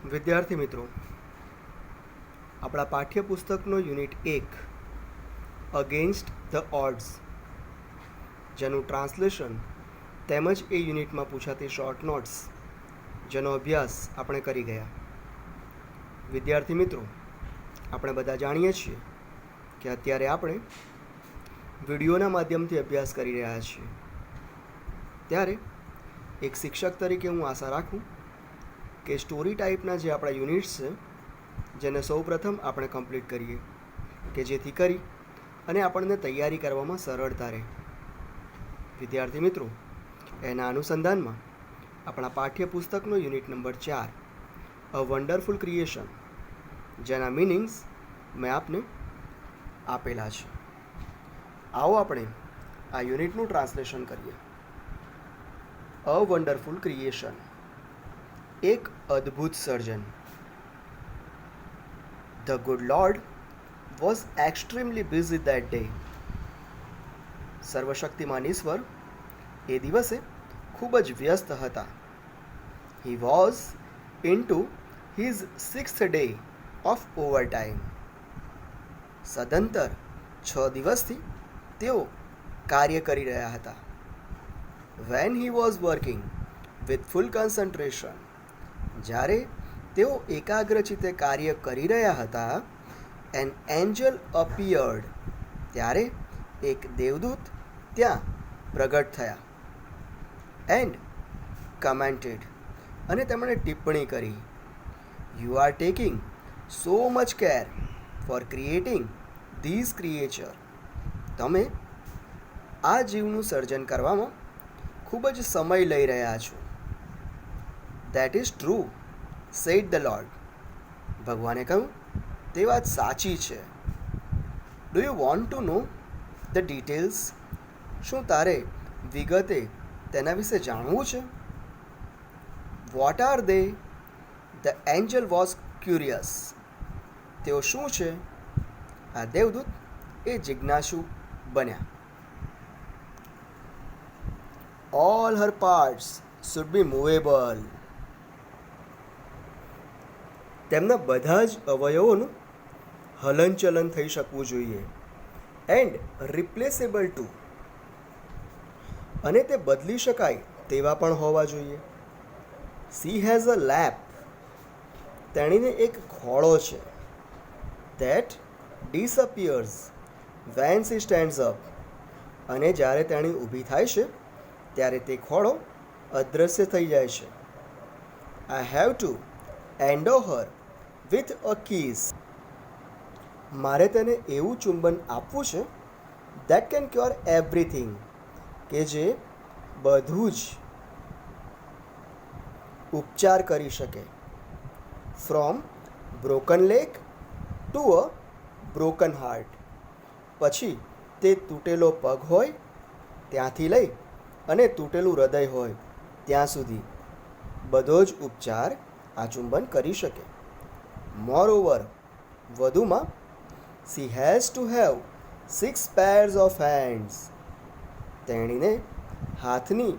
વિદ્યાર્થી મિત્રો, આપણા પાઠ્યપુસ્તકનો યુનિટ 1 અગેન્સ્ટ ધ ઓડ્સ, જેનું ટ્રાન્સલેશન તેમજ એ યુનિટમાં પૂછાતી શોર્ટ નોટ્સ, જેનો અભ્યાસ આપણે કરી ગયા. વિદ્યાર્થી મિત્રો, આપણે બધા જાણીએ છીએ કે અત્યારે આપણે વિડીયોના માધ્યમથી અભ્યાસ કરી રહ્યા છીએ. ત્યારે એક શિક્ષક તરીકે હું આશા રાખું કે સ્ટોરી ટાઈપના જે આપણા યુનિટ્સ છે જેને સૌ પ્રથમ આપણે કમ્પ્લીટ કરીએ, કે જેથી કરી અને આપણને તૈયારી કરવામાં સરળતા રહે. વિદ્યાર્થી મિત્રો, એના અનુસંધાનમાં આપણા પાઠ્યપુસ્તકનો unit number 4 a wonderful creation, જેના મિનિંગ્સ મેં આપને આપેલા છે. આવો આપણે આ યુનિટનું ટ્રાન્સલેશન કરીએ. અ વન્ડરફુલ ક્રિએશન, એક અદ્ભુત સર્જન. The good Lord was extremely busy that day. સર્વશક્તિમાન ઈશ્વર એ દિવસે ખૂબ જ વ્યસ્ત હતા. He was into his 6th day of overtime. સદંતર 6 દિવસથી તેઓ કાર્ય કરી રહ્યા હતા. When he was working with full concentration, જ્યારે તેઓ એકાગ્રચિત્તે કાર્ય કરી રહ્યા હતા, an angel appeared, ત્યારે એક દેવદૂત ત્યાં પ્રગટ થયા. and commented, અને તેમણે ટિપ્પણી કરી, you are taking so much care for creating these creature. તમે આ જીવનું સર્જન કરવામાં ખૂબ જ સમય લઈ રહ્યા છો. That is true, said the Lord. ભગવાને કહ્યું, તે વાત સાચી છે. Do you want to know the details? શું તારે વિગતે તેના વિશે જાણવું છે? What are they? The angel was curious. તેઓ શું છે? આ દેવદૂત એ જિજ્ઞાસુ બન્યા. All her parts should be movable. તેમના બધા જ અવયવોનું હલનચલન થઈ શકવું જોઈએ. એન્ડ રિપ્લેસેબલ ટુ, અને તે બદલી શકાય તેવા પણ હોવા જોઈએ. સી હેઝ અ લેપ, તેણીને એક ખોળો છે. That disappears when she stands up, અને જ્યારે તેણી ઊભી થાય છે ત્યારે તે ખોળો અદૃશ્ય થઈ જાય છે. I have to endo her with a kiss, મારે તેને એવું ચુંબન આપવું છે દેટ કેન ક્યોર એવરીથિંગ, કે જે બધું જ ઉપચાર કરી શકે. From broken leg to a broken heart, પછી તે તૂટેલો પગ હોય ત્યાંથી લઈ અને તૂટેલું હૃદય હોય ત્યાં સુધી બધો જ ઉપચાર આ ચુંબન કરી શકે. મોરઓવર, વધુમાં, she has to have 6 pairs of hands, તેણીને હાથની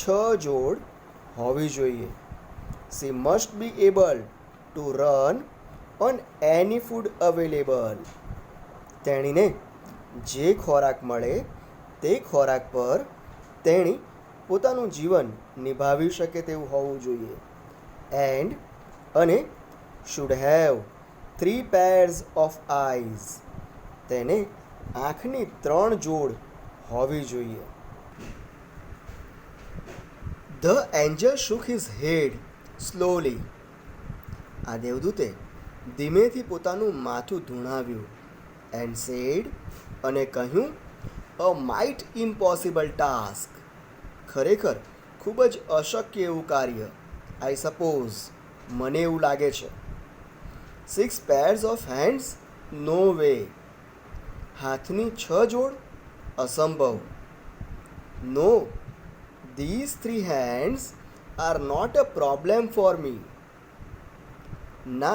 6 જોડ હોવી જોઈએ. C must be able to run on any food available, તેણીને જે ખોરાક મળે તે ખોરાક પર તેણી પોતાનું જીવન નિભાવી શકે તેવું હોવું જોઈએ. એન્ડ, અને should have 3 pairs of eyes, તેને આંખની 3 જોડ હોવી જોઈએ. The angel shook his head slowly. આ દેવદૂતે ધીમેથી પોતાનું માથું ધૂણાવ્યું. and said, અને કહ્યું, a might impossible task, ખરેખર ખૂબ જ અશક્ય એવું કાર્ય. I suppose, મને એવું લાગે છે. 6 pairs of hands? No way. હાથની 6 જોડ? અસંભવ. No, these 3 hands are not a problem for me. ના,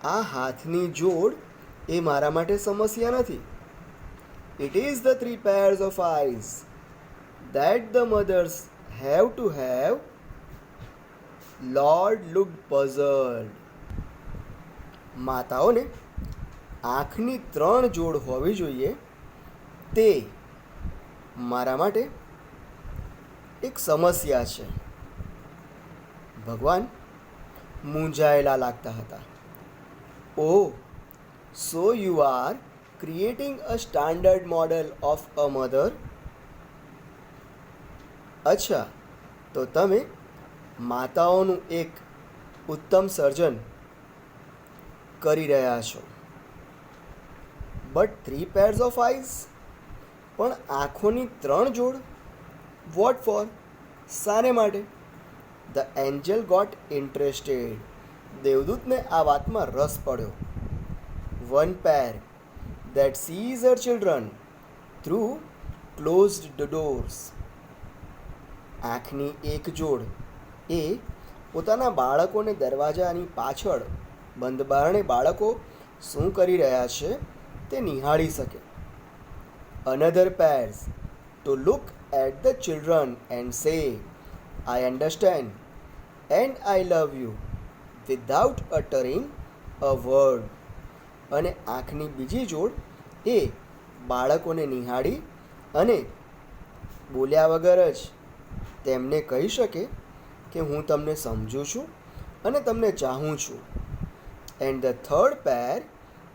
આ હાથની જોડ એ મારા માટે સમસ્યા નથી. It is the 3 pairs of eyes that the mothers have to have lord looked puzzled. માતાઓને આંખની 3 જોડ હોવી જોઈએ તે મારા માટે એક સમસ્યા છે. ભગવાન મૂંઝાયેલા લાગતા હતા. Oh, so you are creating a standard model of a mother. અચ્છા, તો તમે માતાઓનું એક ઉત્તમ સર્જન કરી રહ્યા છો. બટ 3 pairs ઓફ આઈઝ, પણ આંખોની 3 જોડ? Vote for? શાને માટે? The angel got interested. દેવદૂતને આ વાતમાં રસ પડ્યો. 1 pair that sees her children through closed doors. આંખની એક જોડ એ પોતાના બાળકોને દરવાજાની પાછળ બંધ બારણે બાળકો શું કરી રહ્યા છે તે નિહાળી શકે. Another pairs to look at the children and say, I understand and I love you without uttering a word. અને આંખની બીજી જોડ એ બાળકોને નિહાળી અને બોલ્યા વગર જ તેમને કહી શકે કે હું તમને સમજું છું અને તમને ચાહું છું. And the third pair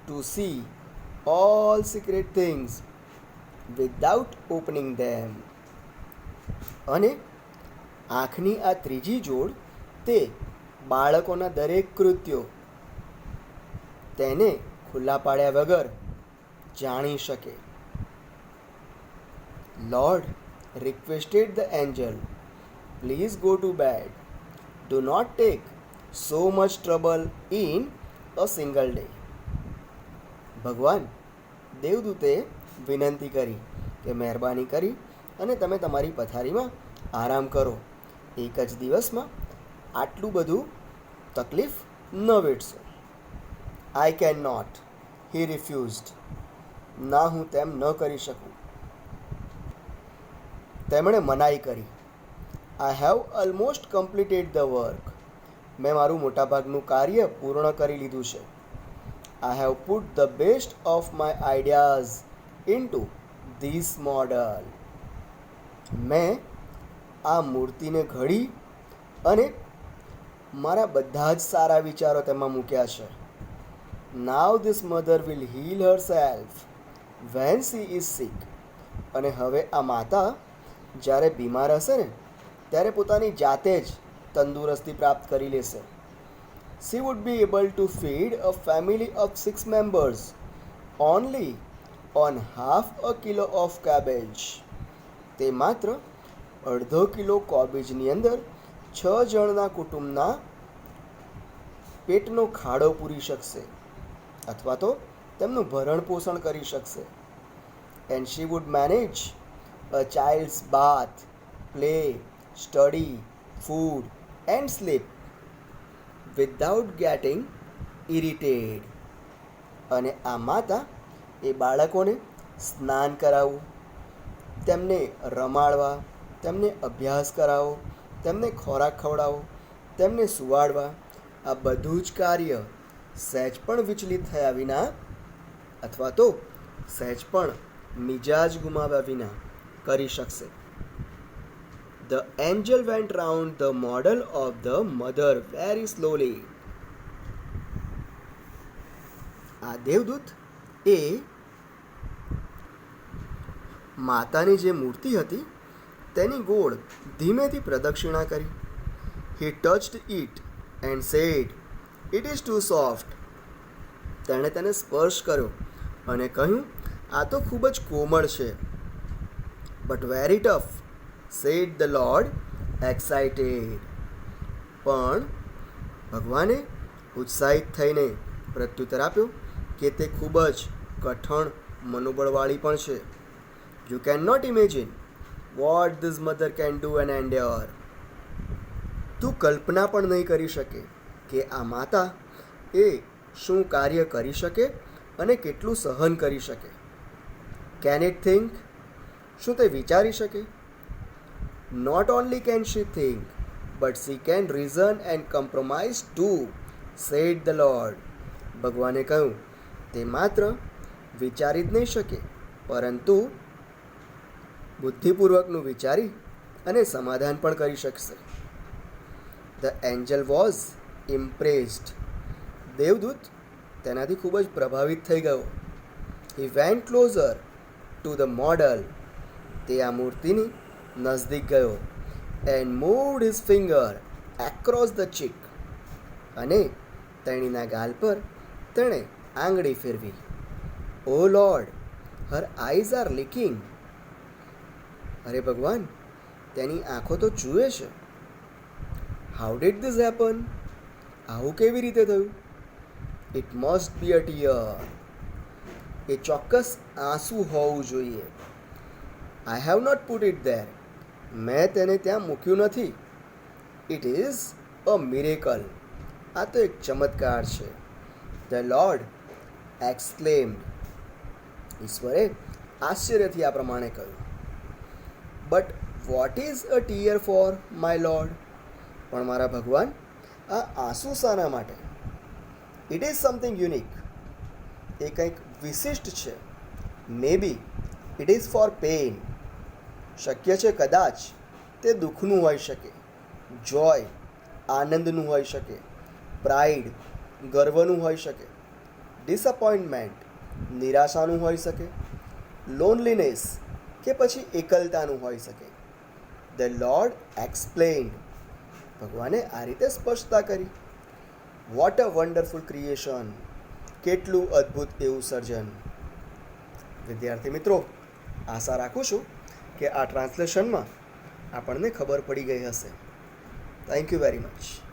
to see all secret things without opening them. અને આંખની આ ત્રીજી જોડ તે બાળકોના દરેક કૃત્યો તેને ખુલ્લા પાડ્યા વગર જાણી શકે. Lord requested the angel, please go to bed. Do not take so much trouble in a single day. ભગવાન દેવદૂતે વિનંતી કરી કે મહેરબાની કરી અને તમે તમારી પથારીમાં આરામ કરો. એક જ દિવસમાં આટલું બધું તકલીફ ન વેઠશો. I cannot, he refused. ના, હું તેમ ન કરી શકું. તેમણે મનાઈ કરી. I have almost completed the work. મેં મારું મોટાભાગનું કાર્ય પૂર્ણ કરી લીધું છે. I have put the best of my ideas into this model. મેં આ મૂર્તિને ઘડી અને મારા બધા જ સારા વિચારો તેમાં મૂક્યા છે. Now this mother will heal herself when she is sick. અને હવે આ માતા જ્યારે બીમાર હશે ને ત્યારે પોતાની જાતે જ તંદુરસ્તી પ્રાપ્ત કરી લેશે. She would be able to feed a family of 6 members only on half a kilo of cabbage. તે માત્ર અડધો કિલો કોબીજની અંદર 6 જણના કુટુંબના પેટનો ખાડો પૂરી શકશે અથવા તો તેમનું ભરણ પોષણ કરી શકશે. And she would manage a child's bath, play, study, food and sleep without getting irritated. અને આ માતા એ બાળકોને સ્નાન કરાવવું, તેમને રમાડવા, તેમને અભ્યાસ કરાવો, તેમને ખોરાક ખવડાવો, તેમને સુવાડવા, આ બધું જ કાર્ય સહેજ પણ વિચલિત થયા વિના અથવા તો સહેજ પણ મિજાજ ગુમાવ્યા વિના કરી શકશે. The angel went round the model of the mother very slowly. આ દેવદૂત એ માતાની જે મૂર્તિ હતી તેની ગોળ ધીમેથી પ્રદક્ષિણા કરી. He touched it and said, It is too soft. તેણે તેને સ્પર્શ કર્યો અને કહ્યું, આ તો ખૂબ જ કોમળ છે. But very tough, said the Lord, excited. પણ ભગવાને ઉત્સાહિત થઈને પ્રત્યુત્તર આપ્યો કે તે ખૂબ જ કઠણ મનોબળવાળી પણ છે. You cannot imagine what this mother can do and endure. તું કલ્પના પણ નહીં કરી શકે કે આ માતા એ શું કાર્ય કરી શકે અને કેટલું સહન કરી શકે. Can it think? શું તે વિચારી શકે? Not only can she think, but she can reason and compromise too, said the Lord. ભગવાને કહ્યું, તે માત્ર વિચારી જ નહીં શકે, પરંતુ બુદ્ધિપૂર્વકનું વિચારી અને સમાધાન પણ કરી શકશે. The angel was impressed. દેવદૂત તેનાથી ખૂબ જ પ્રભાવિત થઈ ગયો. He went closer to the model. તે આ મૂર્તિની નજદીક ગયો. And moved his finger across the cheek. અને તેણીના ગાલ પર તેણે આંગળી ફેરવી. Oh lord, her eyes are leaking. અરે ભગવાન, તેની આંખો તો જુએ છે. How did this happen? આવું કેવી રીતે થયું? It must be a tear. એ ચોક્કસ આંસુ હોવું જોઈએ. I have not put it there. મેં તેને ત્યાં મૂક્યું નથી. It is a miracle. આ તો એક ચમત્કાર છે. The lord exclaimed. ઈશ્વરે આશ્ચર્યથી આ પ્રમાણે કહ્યું. But what is a tear for my lord? પણ મારા ભગવાન, આ આંસુ શાના માટે? It is something unique. એ કંઈક વિશિષ્ટ છે. Maybe it is for pain. શક્ય છે કદાચ તે દુઃખનું હોઈ શકે, જોય આનંદનું હોઈ શકે, પ્રાઇડ ગર્વનું હોઈ શકે, ડિસઅપોઇન્ટમેન્ટ નિરાશાનું હોઈ શકે, લોનલીનેસ કે પછી એકલતાનું હોઈ શકે. The lord explained. ભગવાને આ રીતે સ્પષ્ટતા કરી. What a wonderful creation. કેટલું અદ્ભુત એવું સર્જન. વિદ્યાર્થી મિત્રો, આશા રાખું છું કે આ ટ્રાન્સલેશનમાં આપણને ખબર પડી ગઈ હશે. Thank you very much.